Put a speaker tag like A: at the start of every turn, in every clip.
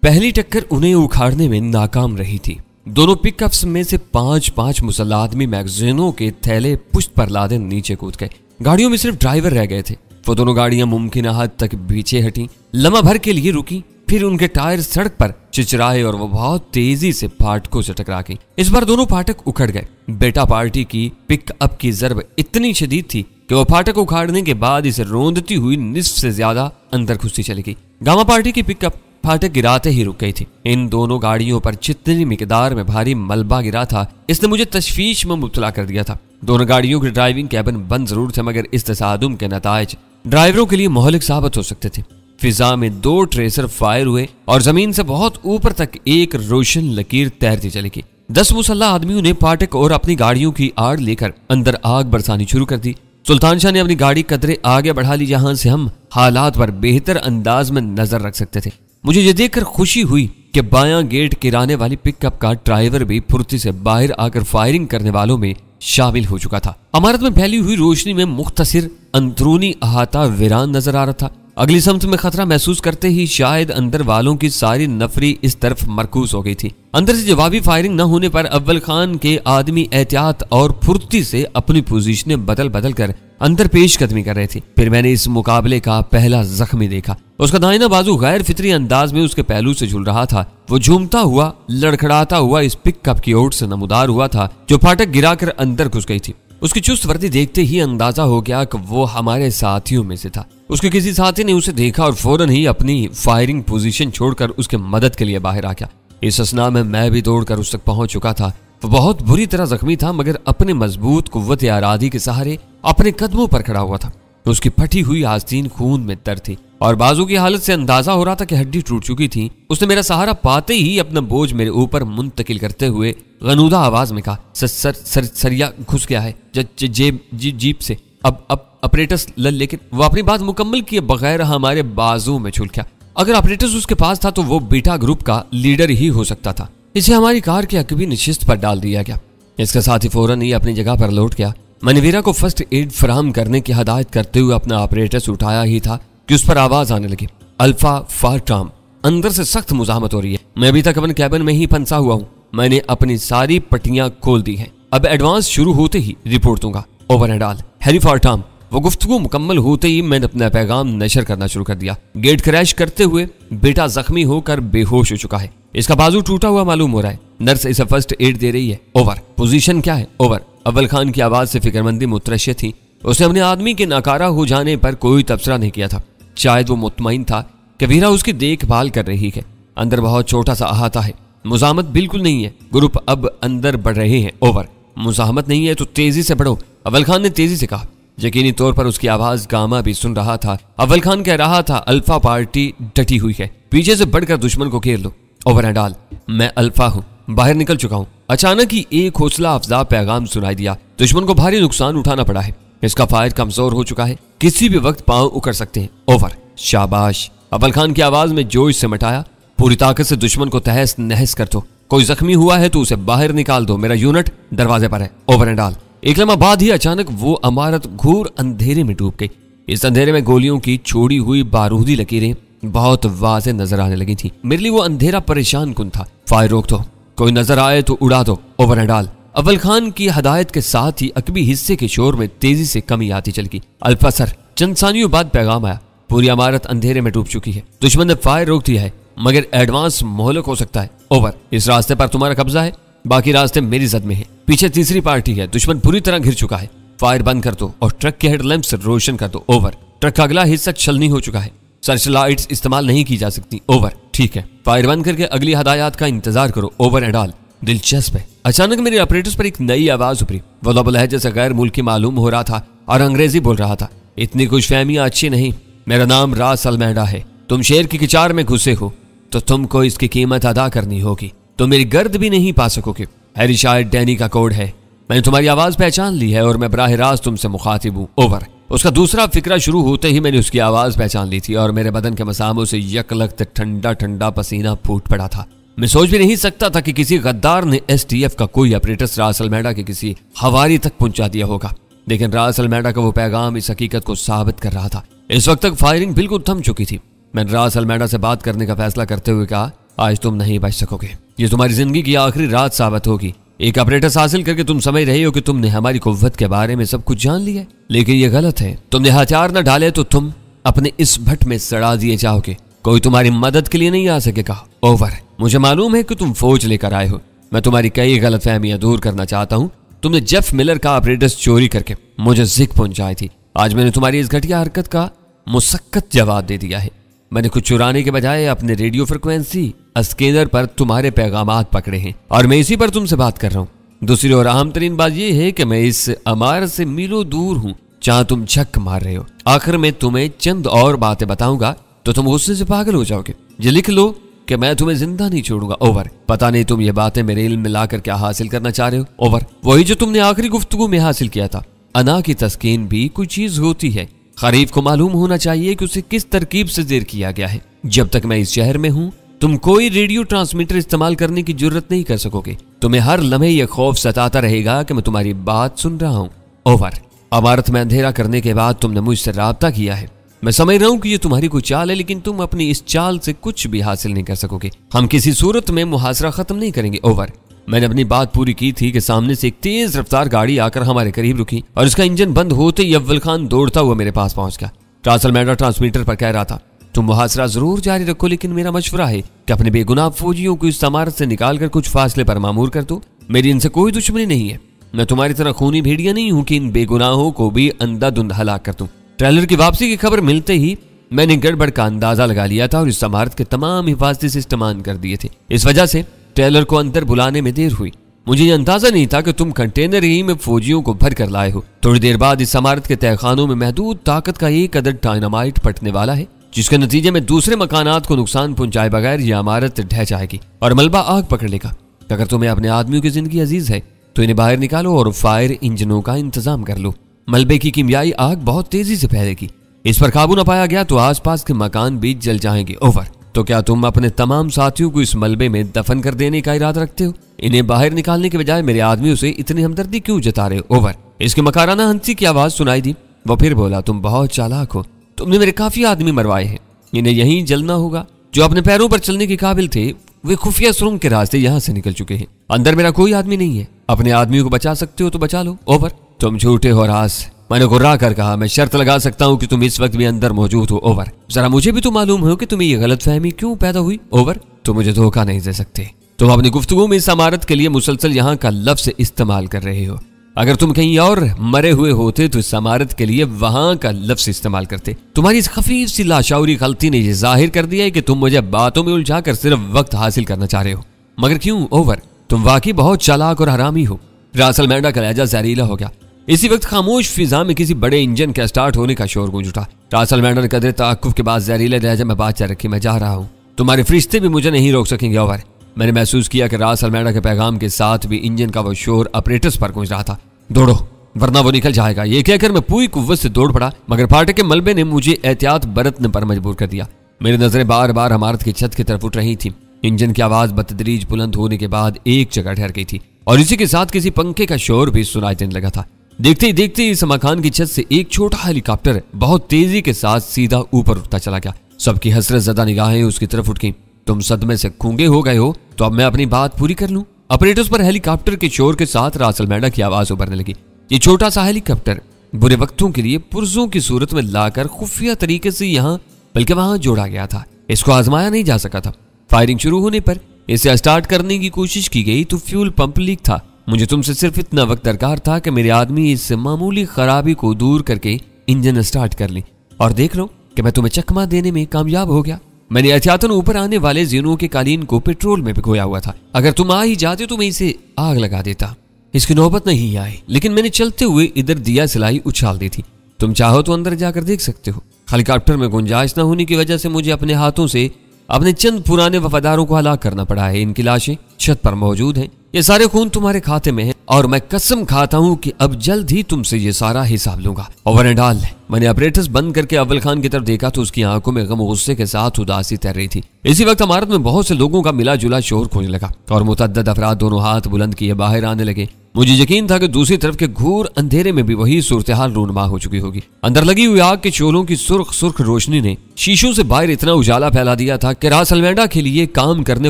A: पहली टक्कर उन्हें उखाड़ने में नाकाम रही थी। दोनों पिकअप्स में से 5-5 मुसल्लह आदमी मैगजीनों के थैले पुश्त पर लादे नीचे कूद गए। गाड़ियों में सिर्फ ड्राइवर रह गए थे। वो दोनों गाड़ियां मुमकिन हद तक पीछे हटी, लम्हा भर के लिए रुकी, फिर उनके टायर सड़क पर चिचराए और वो बहुत तेजी से फाटकों से टकरा गई। इस बार दोनों फाटक उखड़ गए। बेटा पार्टी की पिकअप की जरब इतनी शदीद थी कि वो फाटक उखाड़ने के बाद इसे रोंदती हुई निस्फ से ज्यादा अंदर घुसती चली गई। गामा पार्टी की पिकअप फाटक गिराते ही रुक गई थी। इन दोनों गाड़ियों पर जितनी मिकदार में भारी मलबा गिरा था, इसने मुझे तशवीश में मुब्तला कर दिया था। दोनों गाड़ियों के ड्राइविंग कैबिन बंद जरूर थे, मगर इस तसादुम के नताइज ड्राइवरों के लिए मोहलिक साबित हो सकते थे। फिजा में 2 ट्रेसर फायर हुए और जमीन से बहुत ऊपर तक एक रोशन लकीर तैरती चली गई। 10 मुसल्लह आदमियों ने फाटक और अपनी गाड़ियों की आड़ लेकर अंदर आग बरसानी शुरू कर दी। सुल्तान शाह ने अपनी गाड़ी कदरे आगे बढ़ा ली, जहां से हम हालात पर बेहतर अंदाज में नजर रख सकते थे। मुझे ये देखकर खुशी हुई कि बायां गेट गिराने वाली पिकअप का ड्राइवर भी फुर्ती से बाहर आकर फायरिंग करने वालों में शामिल हो चुका था। इमारत में फैली हुई रोशनी में मुख्तसिर अंदरूनी अहाता वीरान नजर आ रहा था। अगली समत में खतरा महसूस करते ही शायद अंदर वालों की सारी नफरी इस तरफ मरकूज हो गई थी। अंदर से जवाबी फायरिंग न होने पर अव्वल खान के आदमी एहतियात और फुर्ती से अपनी पोजीशनें बदल बदल कर अंदर पेश कदमी कर रहे थे। फिर मैंने इस मुकाबले का पहला जख्मी देखा। उसका दाहिना बाजू गैर फितरी अंदाज में उसके पहलू से झूल रहा था। वो झूमता हुआ, लड़खड़ाता हुआ इस पिकअप की ओट से नमूदार हुआ था जो फाटक गिराकर अंदर घुस गई थी। उसकी चुस्त वर्दी देखते ही अंदाजा हो गया कि वो हमारे साथियों में से था। उसके किसी साथी ने उसे देखा और फौरन ही अपनी फायरिंग पोजीशन छोड़कर उसके मदद के लिए बाहर आ गया। इस असना में मैं भी दौड़कर उस तक पहुंच चुका था। वो बहुत बुरी तरह जख्मी था, मगर अपने मजबूत कुव्वत आरादी के सहारे अपने कदमों पर खड़ा हुआ था। उसकी फटी हुई आस्तीन खून में तर थी और बाजू की हालत से अंदाजा हो रहा था कि हड्डी टूट चुकी थी। उसने मेरा सहारा पाते ही अपना बोझ मेरे ऊपर मुंतकिल करते हुए गनूदा आवाज में कहा, सरिया घुस गया है जीप से। अब ऑपरेटर्स लेकिन वो अपनी बात मुकम्मल किए बगैर हमारे बाजू में छुल गया। अगर ऑपरेटर्स उसके पास था तो वो बीटा ग्रुप का लीडर ही हो सकता था। इसे हमारी कार के अकबी नशिस्त पर डाल दिया गया। इसके साथ ही फौरन ही अपनी जगह पर लौट गया। मैंने वीरा को फर्स्ट एड फराहम करने की हदायत करते हुए अपना ऑपरेटर्स उठाया ही था कि उस पर आवाज आने लगी, अल्फा फार्टाम, अंदर से सख्त मुजाहमत हो रही है। मैं अभी तक अपने कैबिन में ही फंसा हुआ हूँ। मैंने अपनी सारी पट्टियां खोल दी हैं। अब एडवांस शुरू होते ही रिपोर्ट दूंगा। ओवर एंड ऑल, हैरी फार्टाम। वो गुफ्तगू मुकम्मल होते ही मैंने अपना पैगाम नशर करना शुरू कर दिया। गेट क्रैश करते हुए बेटा जख्मी होकर बेहोश हो चुका है। इसका बाजू टूटा हुआ मालूम हो रहा है। नर्स इसे फर्स्ट एड दे रही है। ओवर। पोजीशन क्या है? ओवर। अव्वल खान की आवाज से फिक्रमंदी मुतरशिह थी। उसने अपने आदमी के नाकारा हो जाने पर कोई तबसरा नहीं किया था। शायद वो मुतमईन था कि वीरा उसकी देखभाल कर रही है। अंदर बहुत छोटा सा अहाता है। मुजाहमत बिल्कुल नहीं है। ग्रुप अब अंदर बढ़ रहे हैं। ओवर। मुजाहमत नहीं है तो तेजी से बढ़ो, अव्वल खान ने तेजी से कहा। यकीनी तौर पर उसकी आवाज गामा भी सुन रहा था। अव्वल खान कह रहा था, अल्फा पार्टी डटी हुई है, पीछे से बढ़कर दुश्मन को घेर लो। ओवर एंड ऑल, मैं अल्फा हूँ, बाहर निकल चुका हूँ। अचानक ही एक हौसला अफजा पैगाम सुनाई दिया। दुश्मन को भारी नुकसान उठाना पड़ा है। इसका फायर कमजोर हो चुका है, किसी भी वक्त पांव उखड़ सकते हैं। ओवर। शाबाश। अव्वल खान की आवाज में जोश से मटाया, पूरी ताकत से दुश्मन को तहस नहस कर दो। कोई जख्मी हुआ है तो उसे बाहर निकाल दो। मेरा यूनिट दरवाजे पर है। Over and all. एक लम्हा बाद ही अचानक वो इमारत घोर अंधेरे में डूब गई। इस अंधेरे में गोलियों की छोड़ी हुई बारूदी लकीरें बहुत वाज़ेह नजर आने लगी थी। मेरे लिए वो अंधेरा परेशान कुन था। फायर रोक दो, कोई नजर आए तो उड़ा दो। Over and all. अव्वल खान की हदायत के साथ ही अकबी हिस्से के शोर में तेजी से कमी आती चल गई। Alpha sir. चंद सानियों बाद पैगाम आया, पूरी इमारत अंधेरे में डूब चुकी है। दुश्मन ने फायर रोक दिया है, मगर एडवांस मोहलक हो सकता है। ओवर। इस रास्ते पर तुम्हारा कब्जा है, बाकी रास्ते मेरी जद में है। पीछे तीसरी पार्टी है, दुश्मन पूरी तरह घिर चुका है। फायर बंद कर दो और ट्रक के हेडलैम्प से रोशन कर दो। ओवर। ट्रक का अगला हिस्सा छलनी हो चुका है, सर्च लाइट्स इस्तेमाल नहीं की जा सकती। ओवर। ठीक है, फायर बंद करके अगली हदायत का इंतजार करो। Over and all. दिलचस्प है। अचानक मेरे ऑपरेटर्स पर एक नई आवाज उभरी। वो लब लहजे से गैर मुल्की मालूम हो रहा था और अंग्रेजी बोल रहा था। इतनी खुशफहमियां अच्छी नहीं। मेरा नाम रास अलमेडा है। तुम शेर की किचार में घुसे हो तो तुमको इसकी कीमत अदा करनी होगी। तुम मेरी गर्द भी नहीं पा सकोगे। हैरी शायद डैनी का कोड है। मैंने तुम्हारी आवाज पहचान ली है और मैं बराह रास्त तुमसे मुखातिब हूँ। ओवर। उसका दूसरा फिक्रा शुरू होते ही मैंने उसकी आवाज पहचान ली थी और मेरे बदन के मसामों से यकलख्त ठंडा ठंडा पसीना फूट पड़ा था। मैं सोच भी नहीं सकता था कि किसी गद्दार ने एसटीएफ का कोई ऑपरेटर्स रास अलमेडा के किसी हवारी तक पहुंचा दिया होगा। लेकिन रास अलमेडा का वो पैगाम इस हकीकत को साबित कर रहा था। इस वक्त तक फायरिंग बिल्कुल थम चुकी थी। मैंने रास अलमेडा से बात करने का फैसला करते हुए कहा, आज तुम नहीं बच सकोगे। ये तुम्हारी जिंदगी की आखिरी रात साबित होगी। एक अपरेटस हासिल करके तुम समझ रहे हो कि तुमने हमारी कुव्वत के बारे में सब कुछ जान लिया, लेकिन ये गलत है। तुमने हथियार न डाले तो तुम अपने इस भट्ट में सड़ा दिए जाओगे। कोई तुम्हारी मदद के लिए नहीं आ सकेगा। ओवर। मुझे मालूम है कि तुम फौज लेकर आए हो। मैं तुम्हारी कई गलतफहमियां दूर करना चाहता हूँ। तुमने जेफ मिलर का अपरेटस चोरी करके मुझे जिक पहुंचाई थी। आज मैंने तुम्हारी इस घटिया हरकत का मुसक्कत जवाब दे दिया है। मैंने कुछ चुराने के बजाय अपने रेडियो फ्रिक्वेंसी स्कैनर पर तुम्हारे पैगामात पकड़े हैं और मैं इसी पर तुमसे बात कर रहा हूँ। दूसरी और अहम तरीन बात यह है कि मैं इस इमारत से मीलों दूर हूँ जहां तुम छक मार रहे हो। आखिर में तुम्हें चंद और बातें बताऊंगा तो तुम गुस्से से पागल हो जाओगे। ये लिख लो कि मैं तुम्हें जिंदा नहीं छोड़ूंगा। ओवर। पता नहीं तुम ये बातें मेरे इल्म में लाकर क्या हासिल करना चाह रहे हो। ओवर। वही जो तुमने आखिरी गुफ्तगू में हासिल किया था। अना की तस्कीन भी कोई चीज होती है। खरीफ को मालूम होना चाहिए कि उसे किस तरकीब से ज़ेर किया गया है। जब तक मैं इस शहर में हूँ तुम कोई रेडियो ट्रांसमीटर इस्तेमाल करने की जरूरत नहीं कर सकोगे। तुम्हें हर लम्हे यह खौफ सताता रहेगा कि मैं तुम्हारी बात सुन रहा हूँ। ओवर। इमारत में अंधेरा करने के बाद तुमने मुझसे राब्ता किया है। मैं समझ रहा हूँ कि ये तुम्हारी कोई चाल है, लेकिन तुम अपनी इस चाल से कुछ भी हासिल नहीं कर सकोगे। हम किसी सूरत में मुहासरा खत्म नहीं करेंगे। ओवर। मैंने अपनी बात पूरी की थी कि सामने से एक तेज रफ्तार गाड़ी आकर हमारे करीब रुकी और उसका इंजन बंद होते ही अव्वल खान दौड़ता हुआ मेरे पास पहुंच गया। ट्रांसलमेडर ट्रांसमीटर पर कह रहा था, तुम मुहासरा जरूर जारी रखो, लेकिन मेरा मशवरा है कि अपने बेगुनाह फौजियों को इस इमारत से निकालकर कुछ फासले पर मामूर कर दो। मेरी इनसे कोई दुश्मनी नहीं है। मैं तुम्हारी तरह खूनी भेड़िया नहीं हूं कि इन बेगुनाहों को भी अंधाधुंध हलाक कर दूं। ट्रेलर की वापसी की खबर मिलते ही मैंने गड़बड़ का अंदाजा लगा लिया था और इस इमारत के तमाम हिफाजती सिस्टम ऑन कर दिए थे। इस वजह से टेलर को अंदर बुलाने में देर हुई। मुझे ये अंदाजा नहीं था कि तुम कंटेनर ही में फौजियों को भर कर लाए हो। थोड़ी देर बाद इस इमारत के तहखानों में महदूद ताकत का एक अदद डायनामाइट फटने वाला है, जिसके नतीजे में दूसरे मकानात को नुकसान पहुंचाए बगैर यह इमारत ढह जाएगी और मलबा आग पकड़ लेगा। अगर तुम्हें अपने आदमियों की जिंदगी अजीज है तो इन्हें बाहर निकालो और फायर इंजनों का इंतजाम कर लो। मलबे की कीमियाई आग बहुत तेजी से फैलेगी। इस पर काबू न पाया गया तो आसपास के मकान भी जल जाएंगे। ओवर। तो क्या तुम अपने तमाम साथियों को इस मलबे में दफन कर देने का इरादा रखते हो? इन्हें बाहर निकालने के बजाय मेरे आदमियों से इतनी हमदर्दी क्यों जता रहे हो? ओवर। इसके मकाराना हंसी की आवाज सुनाई दी। वो फिर बोला, तुम बहुत चालाक हो। तुमने मेरे काफी आदमी मरवाए हैं। इन्हें यहीं जलना होगा। जो अपने पैरों पर चलने के काबिल थे वे खुफिया सुरंग के रास्ते यहाँ से निकल चुके हैं। अंदर मेरा कोई आदमी नहीं है। अपने आदमियों को बचा सकते हो तो बचा लो। ओवर। तुम झूठे हो रास। मैंने गुर्रा कर कहा, मैं शर्त लगा सकता हूँ कि तुम इस वक्त भी अंदर मौजूद हो। ओवर। जरा मुझे भी तो मालूम हो कि तुम्हें ये गलतफहमी क्यों पैदा हुई। ओवर। तुम मुझे धोखा नहीं दे सकते। तुम अपनी गुफ्तगू में इस इमारत के लिए मुसलसल यहाँ का लफ्ज इस्तेमाल कर रहे हो। अगर तुम कहीं और मरे हुए होते तो इस इमारत के लिए वहां का लफ्ज इस्तेमाल करते। तुम्हारी इस खफीफ सी लाशौरी गलती ने यह जाहिर कर दिया है कि तुम मुझे बातों में उलझाकर सिर्फ वक्त हासिल करना चाह रहे हो। मगर क्यों? ओवर। तुम वाकई बहुत चालाक और हरामी हो। रासलमैंडा का लहजा जहरीला हो गया। इसी वक्त खामोश फिजा में किसी बड़े इंजन का स्टार्ट होने का शोर गूंज उठा। रासलमैंडा ने कदर ताकुफ के बाद जहरीले लहजे में बात रखी, मैं जा रहा हूँ। तुम्हारे फरिश्ते भी मुझे नहीं रोक सकेंगे। ओवर। मैंने महसूस किया कि रासलमैंडा के पैगाम के साथ भी इंजन का वो शोर ऑपरेटर्स पर गूंज रहा था। दौड़ो वरना वो निकल जाएगा। ये कहकर मैं पूरी कुव्वत से दौड़ पड़ा, मगर फाटक के मलबे ने मुझे एहतियात बरतने पर मजबूर कर दिया। मेरी नजरें बार बार इमारत की छत की तरफ उठ रही थी। इंजन की आवाज बतदरीज बुलंद होने के बाद एक जगह ठहर गई थी और इसी के साथ किसी पंखे का शोर भी सुनाई देने लगा था। देखते ही देखते इस मकान की छत से एक छोटा हेलीकॉप्टर बहुत तेजी के साथ सीधा ऊपर उठता चला गया। सबकी हसरत ज़दा निगाहें उसकी तरफ उठ गईं। तुम सदमे से गूंगे हो गए हो तो अब मैं अपनी बात पूरी कर लूं। ऑपरेटर्स पर हेलीकॉप्टर के शोर के साथ रासलमैंडा की आवाज उभरने लगी। ये छोटा सा हेलीकॉप्टर बुरे वक्तों के लिए पुर्जों की सूरत में लाकर खुफिया तरीके से यहाँ बल्कि वहां जोड़ा गया था। इसको आजमाया नहीं जा सका था। फायरिंग शुरू होने पर इसे स्टार्ट करने की कोशिश की गई तो फ्यूल पंप लीक था। मुझे तुमसे सिर्फ इतना वक्त दरकार था कि मेरे आदमी इस मामूली खराबी को दूर करके इंजन स्टार्ट कर लें, और देख लो कि मैं तुम्हें चकमा देने में कामयाब हो गया। मैंने एहतियातन ऊपर आने वाले जीनों के कालीन को पेट्रोल में भिगोया हुआ था। अगर तुम आ ही जाते तो मैं इसे आग लगा देता। इसकी नौबत नहीं आई, लेकिन मैंने चलते हुए इधर दिया सिलाई उछाल दी थी। तुम चाहो तो अंदर जाकर देख सकते हो। हेलीकॉप्टर में गुंजाइश न होने की वजह से मुझे अपने हाथों से अपने चंद पुराने वफादारों को हलाक करना पड़ा है। इनकी लाशें छत पर मौजूद हैं। ये सारे खून तुम्हारे खाते में है और मैं कसम खाता हूँ कि अब जल्द ही तुमसे ये सारा हिसाब लूंगा। Over and all. मैंने ऑपरेटर्स बंद करके अव्वल खान की तरफ देखा तो उसकी आंखों में गम गुस्से के साथ उदासी तैर रही थी। इसी वक्त इमारत में बहुत से लोगों का मिला जुला शोर खोजने लगा और मुतअद्दिद अफराद दोनों हाथ बुलंद किए बाहर आने लगे। मुझे यकीन था कि दूसरी तरफ के घूर अंधेरे में भी वही सूरत हाल रूनुमा हो चुकी होगी। अंदर लगी हुई आग के शोलों की सुर्ख सुर्ख रोशनी ने शीशों से बाहर इतना उजाला फैला दिया था कि रास अल्मेडा के लिए काम करने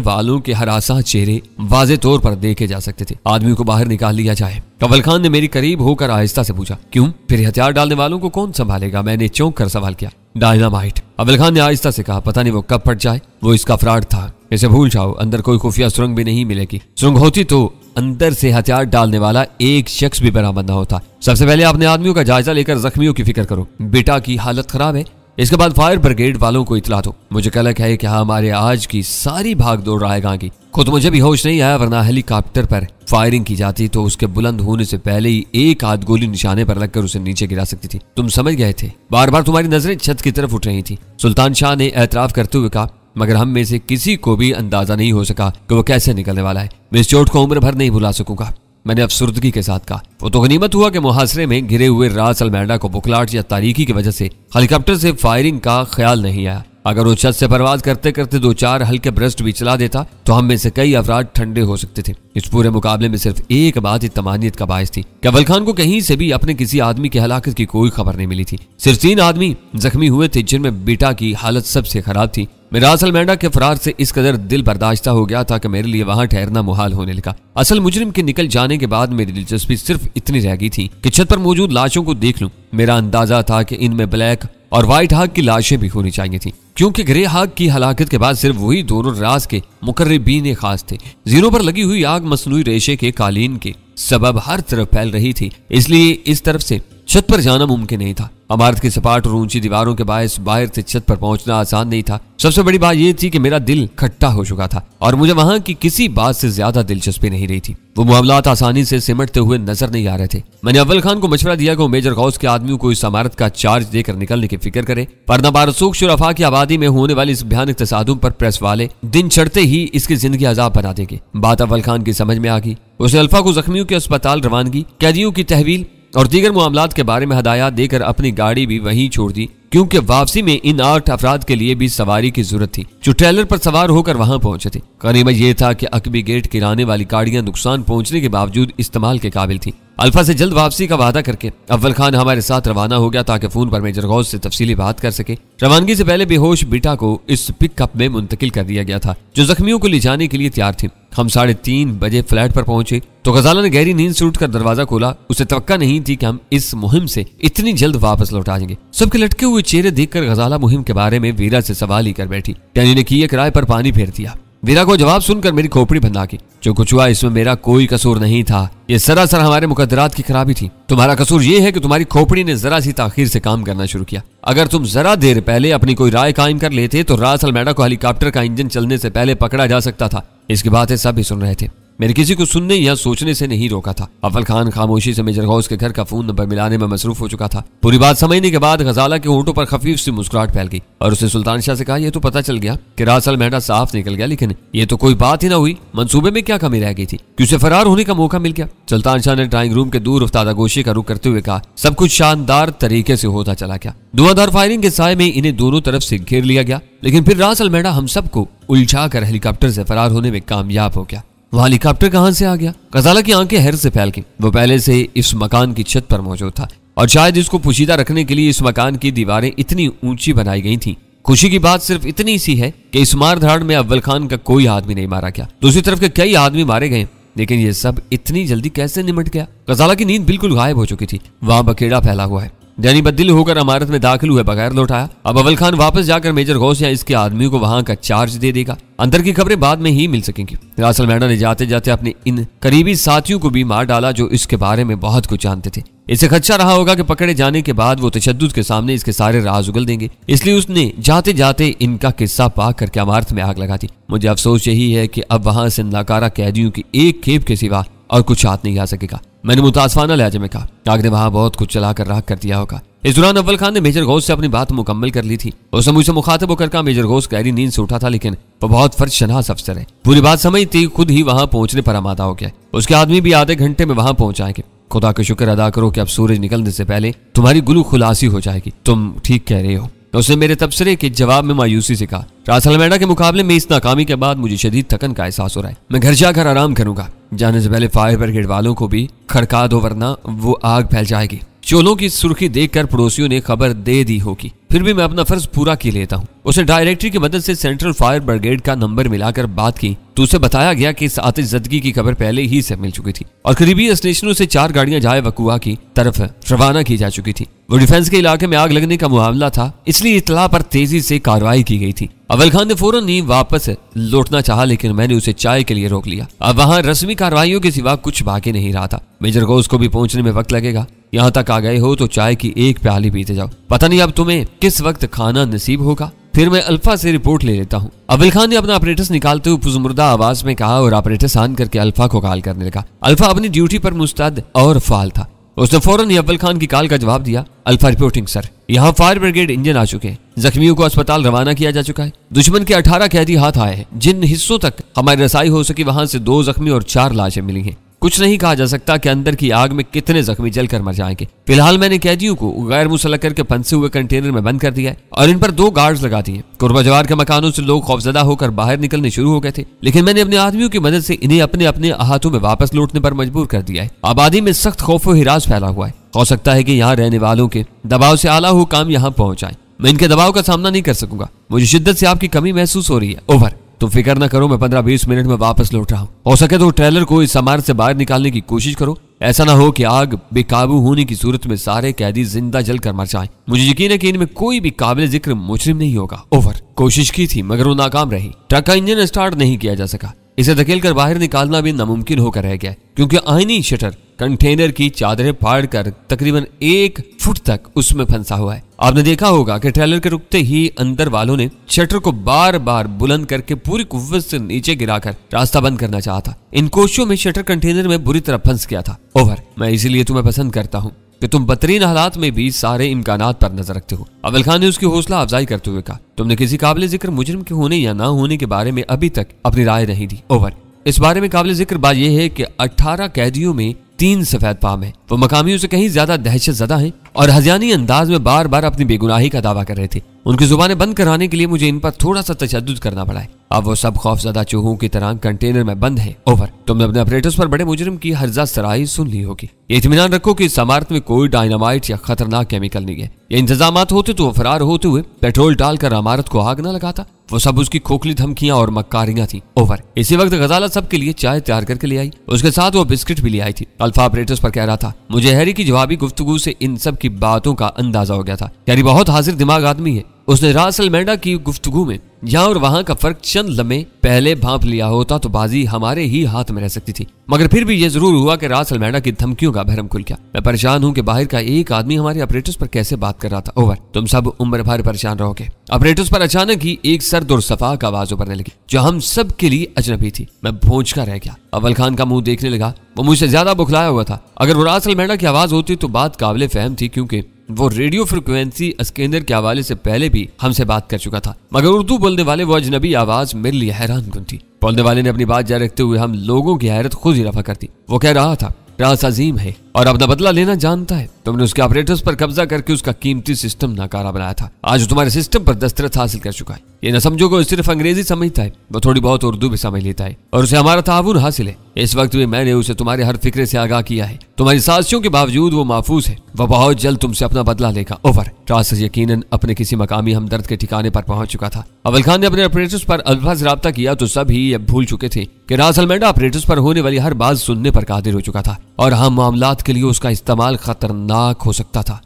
A: वालों के हरासा चेहरे वाज़े तौर पर देखे जा सकते थे। आदमी को बाहर निकाल लिया जाए। अव्वल खान ने मेरी करीब होकर आहिस्ता से पूछा, क्यों? फिर हथियार डालने वालों को कौन संभालेगा? मैंने चौंक कर सवाल किया। डायनामाइट, अव्वल खान ने आहिस्ता से कहा। पता नहीं वो कब फट जाए। वो इसका फ्रॉड था, इसे भूल जाओ। अंदर कोई खुफिया सुरंग भी नहीं मिलेगी। सुरंग होती तो अंदर से हथियार डालने वाला एक शख्स भी बरामद न होता। सबसे पहले अपने आदमियों का जायजा लेकर जख्मियों की फिक्र करो। बेटा की हालत खराब है, इसके बाद फायर ब्रिगेड वालों को इतला दो। मुझे कलक है कि हमारे आज की सारी भाग दौड़ आएगा की। खुद मुझे भी होश नहीं आया, वरना हेलीकॉप्टर पर फायरिंग की जाती तो उसके बुलंद होने से पहले ही एक आध गोली निशाने पर लगकर उसे नीचे गिरा सकती थी। तुम समझ गए थे। बार बार तुम्हारी नजरें छत की तरफ उठ रही थी। सुल्तान शाह ने एतराफ करते हुए कहा, मगर हम में से किसी को भी अंदाजा नहीं हो सका कि वो कैसे निकलने वाला है। मैं इस चोट को उम्र भर नहीं भुला सकूंगा। मैंने अफसुर्दगी के साथ कहा। वो तो गनीमत हुआ कि मुहासरे में घिरे हुए रास अल्मेडा को बुखलाहट या तारीकी की वजह से हेलीकॉप्टर से फायरिंग का ख्याल नहीं आया। अगर वो छत से परवाज करते करते 2-4 हल्के ब्रस्ट भी चला देता तो हम में से कई अफराद ठंडे हो सकते थे। इस पूरे मुकाबले में सिर्फ एक बात तमानियत का बायस थी कि अव्वल खान को कहीं से भी अपने किसी आदमी की हलाकत की कोई खबर नहीं मिली थी। सिर्फ 3 आदमी जख्मी हुए थे, जिनमें बेटा की हालत सबसे खराब थी। मैं रास अल्मेडा के फरार से इस कदर दिल बर्दाश्ता हो गया था कि मेरे लिए वहां ठहरना मुहाल होने लगा। असल मुजरिम के निकल जाने के बाद मेरी दिलचस्पी सिर्फ इतनी रह गई थी कि छत पर मौजूद लाशों को देख लूं। मेरा अंदाजा था कि इनमें ब्लैक और व्हाइट हाग की लाशें भी होनी चाहिए थी, क्योंकि ग्रे हाग की हलाकत के बाद सिर्फ वही दोनों राज के मुकर्रबीन खास थे। जीनों पर लगी हुई आग मसनूई रेशे के कालीन के सबब हर तरफ फैल रही थी, इसलिए इस तरफ से छत पर जाना मुमकिन नहीं था। इमारत की सपाट और ऊंची दीवारों के बायस बाहर से छत पर पहुंचना आसान नहीं था। सबसे बड़ी बात यह थी कि मेरा दिल खट्टा हो चुका था और मुझे वहां की किसी बात से ज्यादा दिलचस्पी नहीं रही थी। वो मामलात आसानी से सिमटते हुए नजर नहीं आ रहे थे। मैंने अव्वल खान को मशवरा दिया कि वो मेजर गौस के आदमियों को इस इमारत का चार्ज देकर निकलने की फिक्र करे, वरना बारसूख शुरफा की आबादी में होने वाली इस भयानक तसादुम पर प्रेस वाले दिन चढ़ते ही इसकी जिंदगी अजाब बना देंगे। बात अव्वल खान की समझ में आ गई। उसने अल्फा को जख्मियों के अस्पताल रवानगी, कैदियों की तहवील और दीगर मामलात के बारे में हदायत देकर अपनी गाड़ी भी वहीं छोड़ दी, क्योंकि वापसी में इन 8 अफराद के लिए भी सवारी की जरूरत थी जो ट्रेलर पर सवार होकर वहां पहुंचे थे। गनीमत यह था कि अकबी गेट किराने वाली गाड़ियां नुकसान पहुंचने के बावजूद इस्तेमाल के काबिल थी। अल्फा से जल्द वापसी का वादा करके अव्वल खान हमारे साथ रवाना हो गया ताकि फोन पर मेजर गौस से तफसीली बात कर सके। रवानगी से पहले बेहोश बेटा को इस पिकअप में मुंतकिल कर दिया गया था जो जख्मियों को ले जाने के लिए तैयार थी। हम 3:30 बजे फ्लैट पर पहुंचे तो गजाला ने गहरी नींद से उठकर दरवाजा खोला। उसे तवक्का नहीं थी कि हम इस मुहिम से इतनी जल्द वापस लौट आएंगे। सबके लटके हुए चेहरे देखकर गजाला मुहिम के बारे में वीरा से सवाल ही कर बैठी। यानी ने किए किराए पर पानी फेर दिया। वीरा को जवाब सुनकर मेरी खोपड़ी बंधा की। जो कुछ हुआ इसमें मेरा कोई कसूर नहीं था, ये सरासर हमारे मुकद्दरात की खराबी थी। तुम्हारा कसूर ये है कि तुम्हारी खोपड़ी ने जरा सी ताखीर से काम करना शुरू किया। अगर तुम जरा देर पहले अपनी कोई राय कायम कर लेते तो रास अल्मेडा को हेलीकॉप्टर का इंजन चलने से पहले पकड़ा जा सकता था। इसकी बातें सब भी सुन रहे थे। मेरे किसी को सुनने या सोचने से नहीं रोका था। अव्वल खान खामोशी से मेजर गौस के घर का फोन नंबर मिलाने में मसरूफ हो चुका था। पूरी बात समझने के बाद गजाला के होंठों पर खफीफ सी मुस्कुराहट फैल गई और उसने सुल्तान शाह से कहा, यह तो पता चल गया कि रास अल्मेडा साफ निकल गया, लेकिन ये तो कोई बात ही ना हुई। मंसूबे में क्या कमी रह गई थी कि उसे फरार होने का मौका मिल गया? सुल्तान शाह ने ड्राइंग रूम के दूर उफ्तादा गोशी का रुख करते हुए कहा, सब कुछ शानदार तरीके से होता चला गया। धुआंधार फायरिंग के साए में इन्हें दोनों तरफ से घेर लिया गया, लेकिन फिर रास अल्मेडा हम सबको उलझा कर हेलीकॉप्टर से फरार होने में कामयाब हो गया। वहां हेलीकॉप्टर कहां से आ गया? गजाला की आंखें हैरत से फैल गईं। वो पहले से इस मकान की छत पर मौजूद था और शायद इसको पोशीदा रखने के लिए इस मकान की दीवारें इतनी ऊंची बनाई गई थीं। खुशी की बात सिर्फ इतनी सी है कि इस मारधाड़ में अव्वल खान का कोई आदमी नहीं मारा गया। दूसरी तरफ के कई आदमी मारे गए, लेकिन ये सब इतनी जल्दी कैसे निमट गया? गजाला की नींद बिल्कुल गायब हो चुकी थी। वहां बखेड़ा फैला हुआ है। यानी बददिल होकर इमारत में दाखिल हुए बगैर लौट आया। अब अव्वल खान वापस जाकर मेजर गौस या इसके आदमियों को वहां का चार्ज दे देगा। अंदर की खबरें बाद में ही मिल सकेंगी। रास अल्मेडा ने जाते जाते अपने इन करीबी साथियों को भी मार डाला जो इसके बारे में बहुत कुछ जानते थे। इसे खदशा रहा होगा कि पकड़े जाने के बाद वो तशद्दुद के सामने इसके सारे राज उगल देंगे, इसलिए उसने जाते जाते इनका किस्सा पाक करके इमारत में आग लगा दी। मुझे अफसोस यही है कि अब वहां से नाकारा कैदियों की एक खेप के सिवा और कुछ हाथ नहीं आ सकेगा। मैंने मुतासफाना लहजे में कहा, आग ने वहां बहुत कुछ चलाकर राख कर दिया होगा। इस दौरान अव्वल खान ने मेजर गौस से अपनी बात मुकम्मल कर ली थी। उसने मुझसे मुखातिब होकर कहा, मेजर गौस गहरी नींद से उठा था, लेकिन वो बहुत फर्ज शनास अफसर है। पूरी बात समझती खुद ही वहां पहुंचने पर आमादा हो गया। उसके आदमी भी आधे घंटे में वहां पहुंचाएंगे। खुदा का शुक्र अदा करो कि अब सूरज निकलने से पहले तुम्हारी गुलू खुलासी हो जाएगी। तुम ठीक कह रहे हो। तो उसने मेरे तबसरे के जवाब में मायूसी से कहा, रास अल्मेडा के मुकाबले में इस नाकामी के बाद मुझे शदीद थकन का एहसास हो रहा है। मैं घर जाकर आराम करूंगा। जाने से पहले फायर ब्रिगेड वालों को भी खड़का दो, वरना वो आग फैल जाएगी। चोलों की सुर्खी देखकर पड़ोसियों ने खबर दे दी होगी, फिर भी मैं अपना फर्ज पूरा किए लेता हूँ। उसे डायरेक्टरी की मदद से सेंट्रल फायर ब्रिगेड का नंबर मिलाकर बात की तो उसे बताया गया कि इस आतिशज़दगी की खबर पहले ही से मिल चुकी थी और करीबी स्टेशनों से 4 गाड़ियां जाए वकुआ की तरफ रवाना की जा चुकी थी। वो डिफेंस के इलाके में आग लगने का मामला था, इसलिए इतला पर तेजी से कार्रवाई की गई थी। अव्वल खान ने फौरन ही वापस लौटना चाहा, लेकिन मैंने उसे चाय के लिए रोक लिया। अब वहां रस्मी कार्रवाइयों के सिवा कुछ बाकी नहीं रहा था। मेजर घोष को भी पहुंचने में वक्त लगेगा। यहाँ तक आ गए हो तो चाय की एक प्याली पीते जाओ। पता नहीं अब तुम्हें किस वक्त खाना नसीब होगा, फिर मैं अल्फा से रिपोर्ट ले लेता हूँ। अव्वल खान ने अपना ऑपरेटस निकालते हुए पुज़मुर्दा आवाज में कहा और ऑपरेटस ऑन करके अल्फा को कॉल करने लगा। अल्फा अपनी ड्यूटी पर मुस्तैद और फाल था। उसने फौरन ही अव्वल खान की कॉल का जवाब दिया। अल्फा रिपोर्टिंग सर, यहाँ फायर ब्रिगेड इंजन आ चुके हैं। जख्मियों को अस्पताल रवाना किया जा चुका है। दुश्मन के 18 कैदी हाथ आए हैं। जिन हिस्सों तक हमारी रसाई हो सकी वहां से 2 जख्मी और 4 लाशें मिली हैं। कुछ नहीं कहा जा सकता कि अंदर की आग में कितने जख्मी जलकर मर जाएंगे। फिलहाल मैंने कैदियों को गैर मुसल्लह करके फंसे हुए कंटेनर में बंद कर दिया है और इन पर 2 गार्ड्स लगा दिए। कुर्बा जवार के मकानों से लोग खौफजदा होकर बाहर निकलने शुरू हो गए थे, लेकिन मैंने अपने आदमियों की मदद से इन्हें अपने अपने अहातों में वापस लौटने पर मजबूर कर दिया है। आबादी में सख्त खौफ व हिरास फैला हुआ है। हो सकता है कि यहाँ रहने वालों के दबाव से आला हुकाम यहाँ पहुंच आए। मैं इनके दबाव का सामना नहीं कर सकूंगा। मुझे शिद्दत से आपकी कमी महसूस हो रही है। ओवर। तुम फिक्र न करो, मैं 15-20 मिनट में वापस लौट रहा हूँ। हो सके तो ट्रेलर को इस इमारत से बाहर निकालने की कोशिश करो। ऐसा ना हो कि आग बेकाबू होने की सूरत में सारे कैदी जिंदा जलकर मर जाएं। मुझे यकीन है कि इनमें कोई भी काबिल जिक्र मुजरिम नहीं होगा। ओवर। कोशिश की थी मगर वो नाकाम रही। ट्रक का इंजन स्टार्ट नहीं किया जा सका। इसे धकेलकर बाहर निकालना भी नामुमकिन होकर रह गया क्योंकि आईनी शटर कंटेनर की चादरें फाड़कर तकरीबन 1 फुट तक उसमें फंसा हुआ है। आपने देखा होगा कि ट्रेलर के रुकते ही अंदर वालों ने शटर को बार बार बुलंद करके पूरी कुव्वत से नीचे गिराकर रास्ता बंद करना चाहा था। इन कोशिशों में शटर कंटेनर में बुरी तरह फंस गया था। ओवर। मैं इसीलिए तुम्हें पसंद करता हूँ कि तुम बदतरीन हालात में भी सारे इम्कानात पर नजर रखते हो। अव्वल खान ने उसकी हौसला अफजाई करते हुए कहा, तुमने किसी काबिल जिक्र मुजरिम के होने या ना होने के बारे में अभी तक अपनी राय नहीं दी। ओवर। इस बारे में काबिल जिक्र बात यह है कि 18 कैदियों में 3 सफेद पाम है। वो मकामियों से कहीं ज्यादा दहशत ज़दा हैं और हज़यानी अंदाज में बार बार अपनी बेगुनाही का दावा कर रहे थे। उनकी जुबानें बंद कराने के लिए मुझे इन पर थोड़ा सा तशद्दुद करना पड़ा है। अब वो सब खौफजदा चूहों की तरह कंटेनर में बंद है। ओवर। तुमने अपने ऑपरेटर्स पर बड़े मुजरिम की हर्जा सराही सुन ली होगी। ये इत्मीनान रखो कि इस इमारत में कोई डायनामाइट या खतरनाक केमिकल नहीं है। ये इंतजामात होते तो वो फरार होते हुए पेट्रोल डालकर इमारत को आग न लगाता। वो सब उसकी खोखली धमकियां और मक्कारियां थी। ओवर। इसी वक्त गजाला सबके लिए चाय तैयार करके ले आई। उसके साथ वो बिस्किट भी ले आई थी। अल्फा ऑपरेटर्स पर कह रहा था, मुझे हैरी की जवाबी गुफ्तगू से इन सब की बातों का अंदाजा हो गया था। हैरी बहुत हाजिर दिमाग आदमी है। उसने रास अल्मेडा की गुफ्तगू में यहाँ और वहां का फर्क चंद लम्हे पहले भांप लिया होता तो बाजी हमारे ही हाथ में रह सकती थी। मगर फिर भी यह जरूर हुआ कि रास अल्मेडा की धमकियों का भरम खुल गया। मैं परेशान हूं कि बाहर का एक आदमी हमारे ऑपरेटर्स पर कैसे बात कर रहा था। ओवर। तुम सब उम्र भर परेशान रहोगे। ऑपरेटर्स पर अचानक ही एक सर्द और सफाक आवाज उभरने लगी जो हम सब के लिए अजनबी थी। मैं भौंच कर रह गया। अव्वल खान का मुंह देखने लगा। वो मुझसे ज्यादा बुखलाया हुआ था। अगर वो रास अल्मेडा की आवाज होती तो बात काबिल फहम थी क्योंकि वो रेडियो फ्रिक्वेंसी स्कैनर के हवाले से पहले भी हमसे बात कर चुका था। मगर उर्दू बोलने वाले वो अजनबी आवाज मेरे लिए हैरान कुन थी। बोलने वाले ने अपनी बात जारी रखते हुए हम लोगों की हैरत खुद ही रफा कर दी। वो कह रहा था, रास अजीम है और अपना बदला लेना जानता है। तुमने उसके ऑपरेटर्स पर कब्जा करके उसका कीमती सिस्टम नाकारा बनाया था। आज तुम्हारे सिस्टम पर दस्तरस हासिल कर चुका है। ये न समझो कि सिर्फ अंग्रेजी समझता है, वो थोड़ी बहुत उर्दू भी समझ लेता है और उसे हमारा ताउन हासिल है। इस वक्त भी मैंने उसे तुम्हारे हर फिक्रे से आगाह किया है। तुम्हारी साजिशों के बावजूद वो महफूज है। वह बहुत जल्द तुमसे अपना बदला लेगा। ओवर। रास यकीनन अपने किसी मकामी हमदर्द के ठिकाने पर पहुंच चुका था। अव्वल खान ने अपने ऑपरेटर्स पर अल्फा से राब्ता किया तो सब ही भूल चुके थे कि रास अल्मेडा ऑपरेटर्स पर होने वाली हर बात सुनने पर कादिर हो चुका था और हम मामलात के लिए उसका इस्तेमाल खतरनाक हो सकता था।